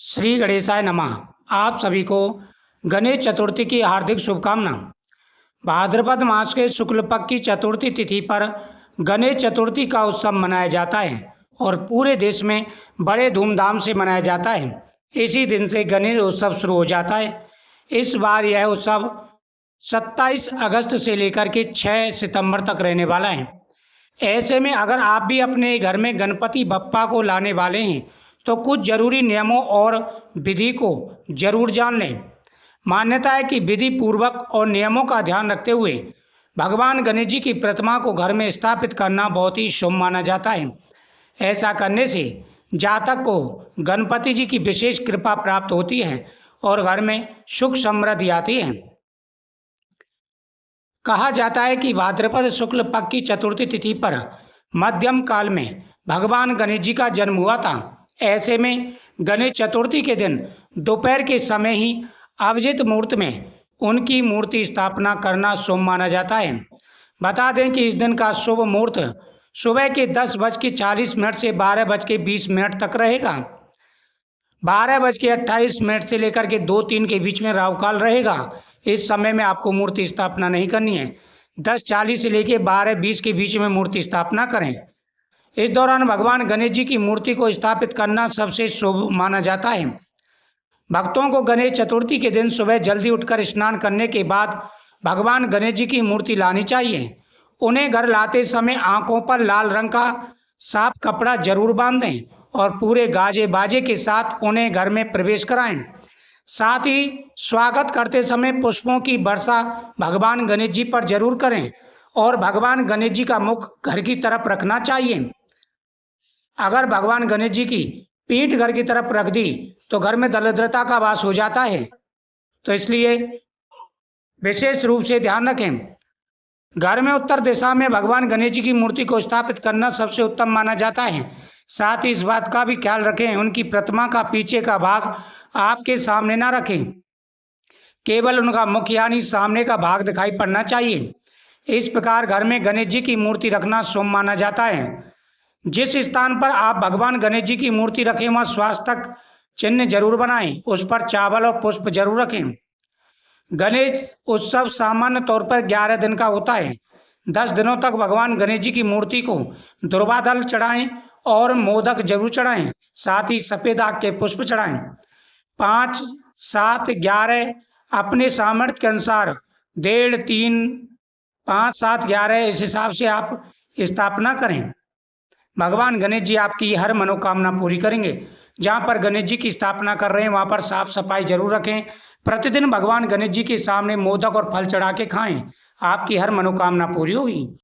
श्री गणेशाय नमः। आप सभी को गणेश चतुर्थी की हार्दिक शुभकामना। भाद्रपद मास के शुक्ल पक्ष की चतुर्थी तिथि पर गणेश चतुर्थी का उत्सव मनाया जाता है और पूरे देश में बड़े धूमधाम से मनाया जाता है। इसी दिन से गणेश उत्सव शुरू हो जाता है। इस बार यह उत्सव 27 अगस्त से लेकर के 6 सितंबर तक रहने वाला है। ऐसे में अगर आप भी अपने घर में गणपति बप्पा को लाने वाले हैं तो कुछ जरूरी नियमों और विधि को जरूर जान लें। मान्यता है कि विधि पूर्वक और नियमों का ध्यान रखते हुए भगवान गणेश जी की प्रतिमा को घर में स्थापित करना बहुत ही शुभ माना जाता है। ऐसा करने से जातक को गणपति जी की विशेष कृपा प्राप्त होती है और घर में सुख समृद्धि आती है। कहा जाता है कि भाद्रपद शुक्ल पक्ष की चतुर्थी तिथि पर मध्यम काल में भगवान गणेश जी का जन्म हुआ था। ऐसे में गणेश चतुर्थी के दिन दोपहर के समय ही अभिजित मुहूर्त में उनकी मूर्ति स्थापना करना शुभ माना जाता है। बता दें कि इस दिन का शुभ मुहूर्त सुबह के 10:40 से 12:20 तक रहेगा। 12:28 से लेकर के 2-3 के बीच में राहु काल रहेगा। इस समय में आपको मूर्ति स्थापना नहीं करनी है। 10:40 से लेकर 12:20 के बीच में मूर्ति स्थापना करें। इस दौरान भगवान गणेश जी की मूर्ति को स्थापित करना सबसे शुभ माना जाता है। भक्तों को गणेश चतुर्थी के दिन सुबह जल्दी उठकर स्नान करने के बाद भगवान गणेश जी की मूर्ति लानी चाहिए। उन्हें घर लाते समय आंखों पर लाल रंग का साफ कपड़ा जरूर बांधें और पूरे गाजे बाजे के साथ उन्हें घर में प्रवेश कराएं। साथ ही स्वागत करते समय पुष्पों की वर्षा भगवान गणेश जी पर जरूर करें और भगवान गणेश जी का मुख घर की तरफ रखना चाहिए। अगर भगवान गणेश जी की पीठ घर की तरफ रख दी तो घर में दरिद्रता का वास हो जाता है, तो इसलिए विशेष रूप से ध्यान रखें। घर में उत्तर दिशा में भगवान गणेश जी की मूर्ति को स्थापित करना सबसे उत्तम माना जाता है। साथ ही इस बात का भी ख्याल रखें उनकी प्रतिमा का पीछे का भाग आपके सामने ना रखें, केवल उनका मुख यानी सामने का भाग दिखाई पड़ना चाहिए। इस प्रकार घर में गणेश जी की मूर्ति रखना शुभ माना जाता है। जिस स्थान पर आप भगवान गणेश जी की मूर्ति रखें वहाँ स्वास्तिक चिन्ह जरूर बनाएं, उस पर चावल और पुष्प जरूर रखें। गणेश उत्सव सामान्य तौर पर 11 दिन का होता है। 10 दिनों तक भगवान गणेश जी की मूर्ति को दुर्वादल चढ़ाएं और मोदक जरूर चढ़ाएं। साथ ही सफेद आग के पुष्प चढ़ाएं। 5, 7, 11 अपने सामर्थ्य के अनुसार 1.5, 3, 5, 7, 11 इस हिसाब से आप स्थापना करें। भगवान गणेश जी आपकी हर मनोकामना पूरी करेंगे। जहाँ पर गणेश जी की स्थापना कर रहे हैं वहाँ पर साफ सफाई जरूर रखें। प्रतिदिन भगवान गणेश जी के सामने मोदक और फल चढ़ा के खाएं, आपकी हर मनोकामना पूरी होगी।